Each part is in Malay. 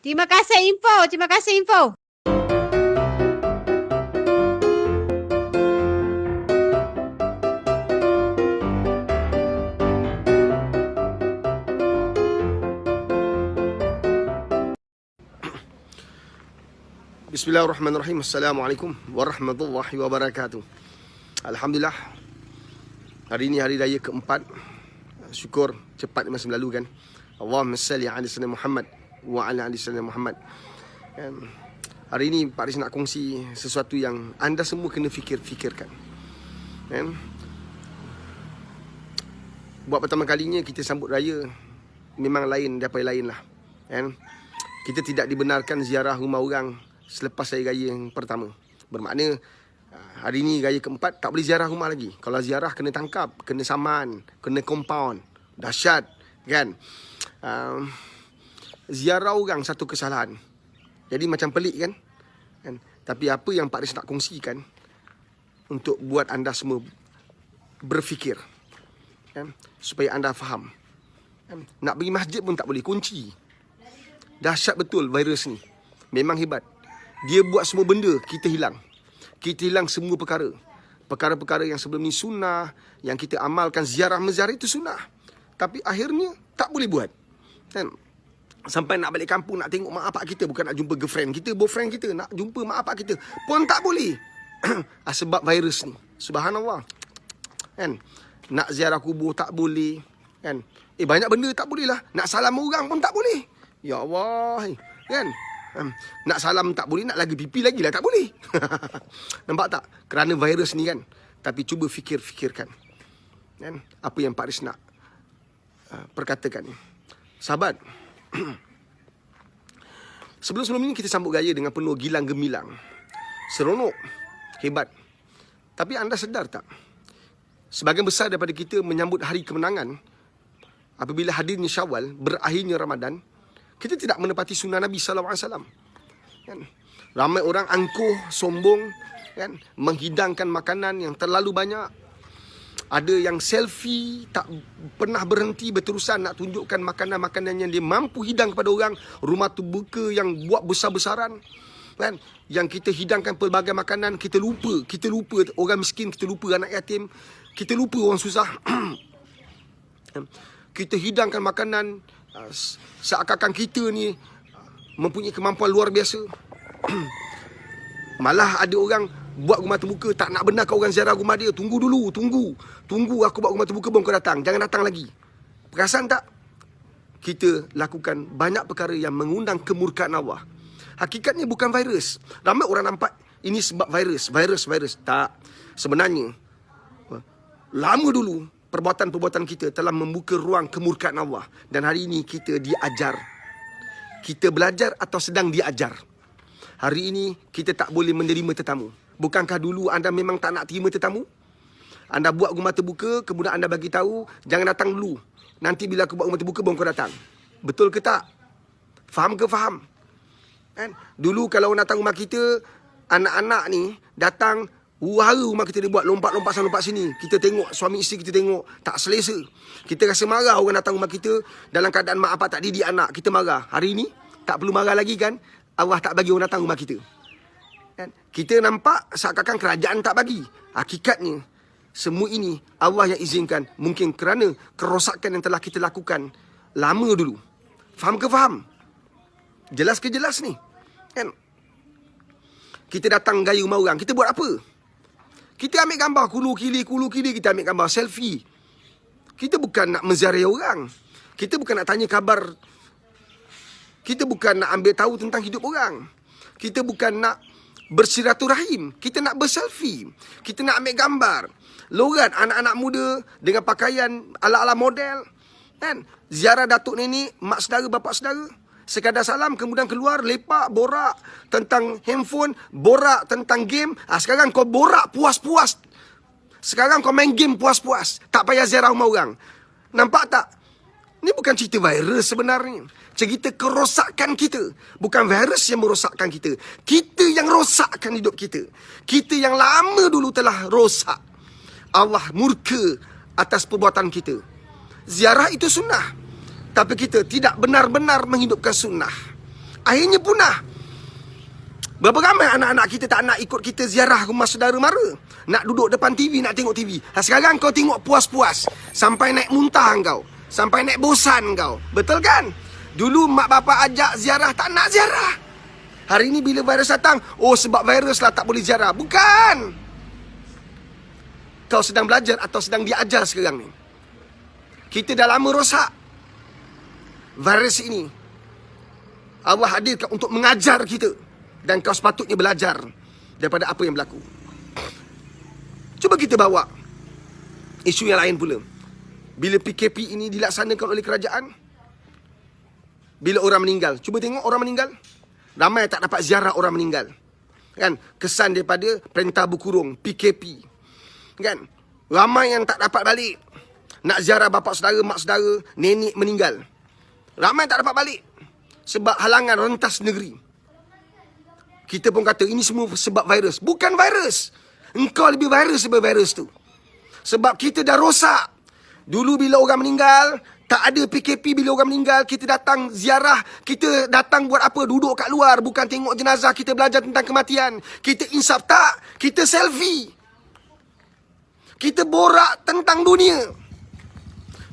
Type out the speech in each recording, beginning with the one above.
Terima kasih info. Terima kasih info. Bismillahirrahmanirrahim. Assalamualaikum warahmatullahi wabarakatuh. Alhamdulillah, hari ini hari raya keempat. Syukur cepat masa berlalu kan. Allahumma salli ala sayyidina Muhammad wa ala ali sayyidina Muhammad. Hari ini Pak Riz nak kongsi sesuatu yang anda semua kena fikirkan. Buat pertama kalinya kita sambut raya memang lain daripada lain lah. Kita tidak dibenarkan ziarah rumah orang selepas hari raya yang pertama. Bermakna hari ni raya keempat tak boleh ziarah rumah lagi. Kalau ziarah kena tangkap, kena saman, kena compound. Dahsyat kan. Ziarah orang satu kesalahan. Jadi macam pelik kan. Tapi apa yang Pak Riz nak kongsikan untuk buat anda semua berfikir, supaya anda faham. Nak pergi masjid pun tak boleh, kunci. Dahsyat betul virus ni. Memang hebat. Dia buat semua benda, kita hilang. Kita hilang semua perkara. Perkara-perkara yang sebelum ni sunnah, yang kita amalkan, ziarah-meziarah itu sunnah. Tapi akhirnya tak boleh buat. Sampai nak balik kampung, nak tengok mak bapak kita, bukan nak jumpa girlfriend kita, boyfriend kita, nak jumpa mak bapak kita pun tak boleh. Sebab virus ni. Subhanallah. Nak ziarah kubur tak boleh. Banyak benda tak boleh lah. Nak salam orang pun tak boleh. Ya Allah. Nak salam tak boleh, nak lagi pipi lagi lah tak boleh. Nampak tak? Kerana virus ni kan. Tapi cuba fikirkan. Apa yang Pak Riz nak perkatakan ni. Sahabat, sebelum ni kita sambut raya dengan penuh gilang gemilang. Seronok, hebat. Tapi anda sedar tak? Sebahagian besar daripada kita menyambut hari kemenangan, apabila hadirnya Syawal, berakhirnya Ramadan, kita tidak menepati sunnah Nabi SAW. Ramai orang angkuh, sombong, menghidangkan makanan yang terlalu banyak. Ada yang selfie, tak pernah berhenti, berterusan nak tunjukkan makanan-makanan yang dia mampu hidang kepada orang. Rumah terbuka yang buat besar-besaran. Yang kita hidangkan pelbagai makanan, kita lupa orang miskin, kita lupa anak yatim, kita lupa orang susah. Kita hidangkan makanan seakan-akan kita ni mempunyai kemampuan luar biasa. Malah ada orang buat rumah terbuka, tak nak benarkan orang ziarah rumah dia. Tunggu dulu, tunggu aku buat rumah terbuka baru kau datang. Jangan datang lagi. Perasan tak? Kita lakukan banyak perkara yang mengundang kemurkaan Allah. Hakikatnya bukan virus. Ramai orang nampak ini sebab virus. Tak. Sebenarnya lama dulu perbuatan-perbuatan kita telah membuka ruang kemurkaan Allah. Dan hari ini kita diajar. Kita belajar atau sedang diajar. Hari ini kita tak boleh menerima tetamu. Bukankah dulu anda memang tak nak terima tetamu? Anda buat rumah terbuka, kemudian anda bagi tahu, jangan datang dulu. Nanti bila aku buat rumah terbuka, baru kau datang. Betul ke tak? Faham ke faham? Dulu kalau orang datang rumah kita, anak-anak ni datang, wahara rumah kita dia buat lompat-lompat sana lompat sini. Kita tengok, suami isteri kita tengok, tak selesa. Kita rasa marah orang datang rumah kita dalam keadaan mak apa tak didik anak. Kita marah. Hari ni tak perlu marah lagi kan? Allah tak bagi orang datang rumah kita. Kita nampak seakan-akan kerajaan tak bagi. Hakikatnya semua ini Allah yang izinkan. Mungkin kerana kerosakan yang telah kita lakukan lama dulu. Faham ke faham? Jelas ke jelas ni? Kita datang gaya rumah orang, kita buat apa? Kita ambil gambar kulu kili, kita ambil gambar selfie. Kita bukan nak menziarahi orang. Kita bukan nak tanya khabar. Kita bukan nak ambil tahu tentang hidup orang. Kita bukan nak bersiraturahim. Kita nak berselfie. Kita nak ambil gambar. Lorat anak-anak muda dengan pakaian ala-ala model. Ziarah datuk nenek, mak saudara, bapak saudara. Sekadar salam, kemudian keluar, lepak, borak tentang handphone, borak tentang game. Sekarang kau borak puas-puas. Sekarang kau main game puas-puas. Tak payah ziarah rumah orang. Nampak tak? Ini bukan cerita virus sebenarnya. Cerita kerosakan kita. Bukan virus yang merosakkan kita. Kita yang rosakkan hidup kita. Kita yang lama dulu telah rosak. Allah murka atas perbuatan kita. Ziarah itu sunnah. Tapi kita tidak benar-benar menghidupkan sunnah. Akhirnya punah. Berapa ramai anak-anak kita tak nak ikut kita ziarah rumah saudara mara. Nak duduk depan TV, nak tengok TV. Sekarang kau tengok puas-puas. Sampai naik muntah kau. Sampai naik bosan kau. Betul kan? Dulu mak bapak ajak ziarah, tak nak ziarah. Hari ini bila virus datang, oh sebab virus lah tak boleh ziarah. Bukan. Kau sedang belajar atau sedang diajar sekarang ni. Kita dah lama rosak. Virus ini Allah hadirkan untuk mengajar kita. Dan kau sepatutnya belajar daripada apa yang berlaku. Cuba kita bawa isu yang lain pula. Bila PKP ini dilaksanakan oleh kerajaan, bila orang meninggal, cuba tengok orang meninggal. Ramai tak dapat ziarah orang meninggal. Kan? Kesan daripada perintah berkurung, PKP. Kan? Ramai yang tak dapat balik. Nak ziarah bapa saudara, mak saudara, nenek meninggal. Ramai tak dapat balik. Sebab halangan rentas negeri. Kita pun kata ini semua sebab virus. Bukan virus. Engkau lebih virus daripada virus tu. Sebab kita dah rosak. Dulu bila orang meninggal, tak ada PKP. Bila orang meninggal, kita datang ziarah. Kita datang buat apa? Duduk kat luar. Bukan tengok jenazah. Kita belajar tentang kematian. Kita insaf. Tak. Kita selfie. Kita borak tentang dunia.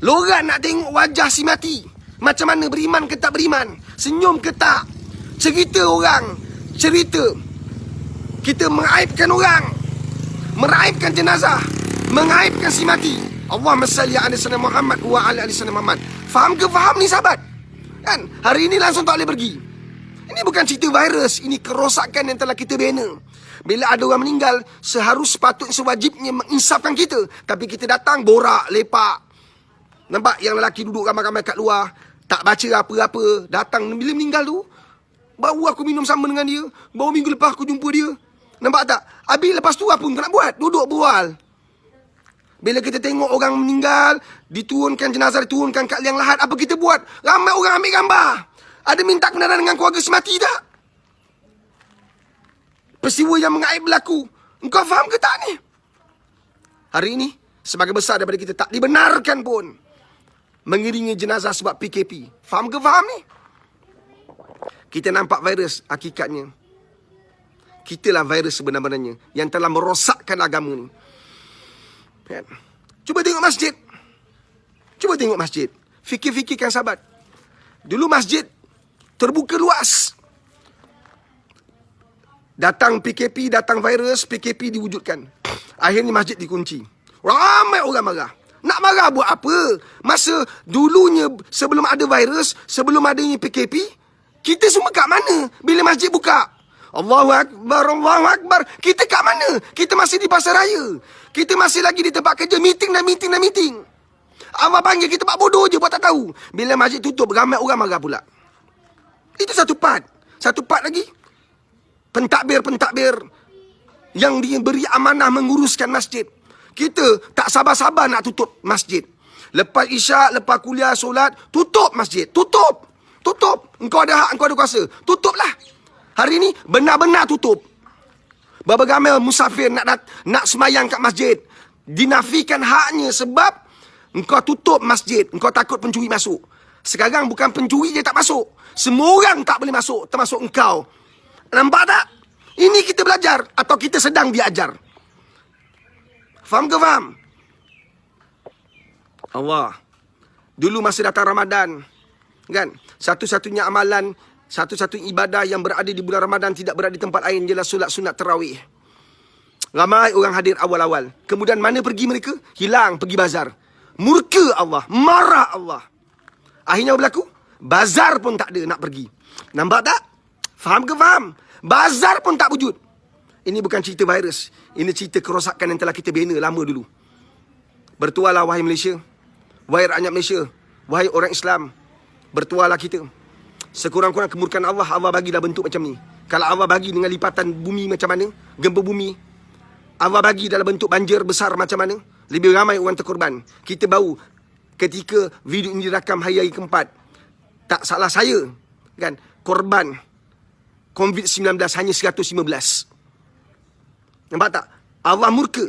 Lorang nak tengok wajah si mati. Macam mana, beriman ke tak beriman? Senyum ke tak? Cerita orang. Cerita. Kita mengaibkan orang. Meraibkan jenazah. Mengaibkan si mati. Allahumma salli ala sayyidina Muhammad wa ala ali sayyidina Muhammad. Faham ke faham ni sahabat? Kan? Hari ini langsung tak boleh pergi. Ini bukan cerita virus. Ini kerosakan yang telah kita bina. Bila ada orang meninggal, sepatutnya sewajibnya menginsafkan kita. Tapi kita datang borak, lepak. Nampak yang lelaki duduk ramai-ramai kat luar. Tak baca apa-apa. Datang bila meninggal tu, baru aku minum sama dengan dia. Baru minggu lepas aku jumpa dia. Nampak tak? Habis lepas tu apa kau nak buat? Duduk bual. Bila kita tengok orang meninggal, diturunkan jenazah, diturunkan kat liang lahat, apa kita buat? Ramai orang ambil gambar. Ada minta kebenaran dengan keluarga si mati tak? Peristiwa yang mengaib berlaku. Engkau faham ke tak ni? Hari ini, sebagai besar daripada kita, tak dibenarkan pun mengiringi jenazah sebab PKP. Faham ke faham ni? Kita nampak virus, hakikatnya kitalah virus sebenar-benarnya yang telah merosakkan agama ni. Kan? Cuba tengok masjid. Cuba tengok masjid. Fikir-fikirkan sahabat. Dulu masjid terbuka luas. Datang PKP, datang virus, PKP diwujudkan. Akhirnya masjid dikunci. Ramai orang marah. Nak marah buat apa? Masa dulunya sebelum ada virus, sebelum adanya PKP, kita semua kat mana bila masjid buka? Allahu Akbar, Allahu Akbar. Kita kat mana? Kita masih di pasar raya. Kita masih lagi di tempat kerja. Meeting dan meeting dan meeting. Allah panggil kita buat bodoh je, buat tak tahu. Bila masjid tutup, ramai orang marah pula. Itu satu part. Satu part lagi. Pentadbir-pentadbir yang diberi amanah menguruskan masjid. Kita tak sabar-sabar nak tutup masjid. Lepas isyak, lepas kuliah, solat, tutup masjid. Tutup. Tutup. Engkau ada hak, engkau ada kuasa. Tutuplah. Hari ini benar-benar tutup. Berapa ramai musafir nak semayang kat masjid. Dinafikan haknya sebab engkau tutup masjid. Engkau takut pencuri masuk. Sekarang bukan pencuri je tak masuk. Semua orang tak boleh masuk, termasuk engkau. Nampak tak? Ini kita belajar atau kita sedang diajar. Faham ke faham? Allah. Dulu masa datang Ramadan, kan? Satu-satunya amalan, satu-satunya ibadah yang berada di bulan Ramadan tidak berada di tempat lain ialah solat sunat tarawih. Ramai orang hadir awal-awal. Kemudian mana pergi mereka? Hilang, pergi bazar. Murka Allah, marah Allah. Akhirnya apa berlaku? Bazar pun tak ada nak pergi. Nampak tak? Faham ke faham? Bazar pun tak wujud. Ini bukan cerita virus. Ini cerita kerosakan yang telah kita bina lama dulu. Bertualah wahai Malaysia. Wahai rakyat Malaysia. Wahai orang Islam. Bertualah kita. Sekurang-kurang kemurkaan Allah, Allah bagi dah bentuk macam ni. Kalau Allah bagi dengan lipatan bumi macam mana, gempa bumi, Allah bagi dalam bentuk banjir besar macam mana, lebih ramai orang terkorban. Kita baru ketika video ini dirakam hari keempat, tak salah saya, kan, korban COVID-19 hanya 115. Nampak tak? Allah murka.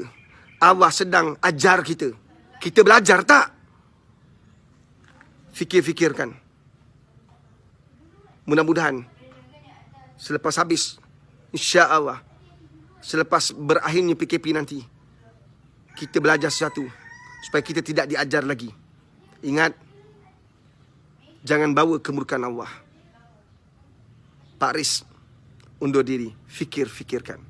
Allah sedang ajar kita. Kita belajar tak? Fikir-fikirkan. Mudah-mudahan selepas habis, insya-Allah, selepas berakhirnya PKP nanti, kita belajar sesuatu supaya kita tidak diajar lagi. Ingat, jangan bawa kemurkaan Allah. Pak Riz, undur diri, fikirkan.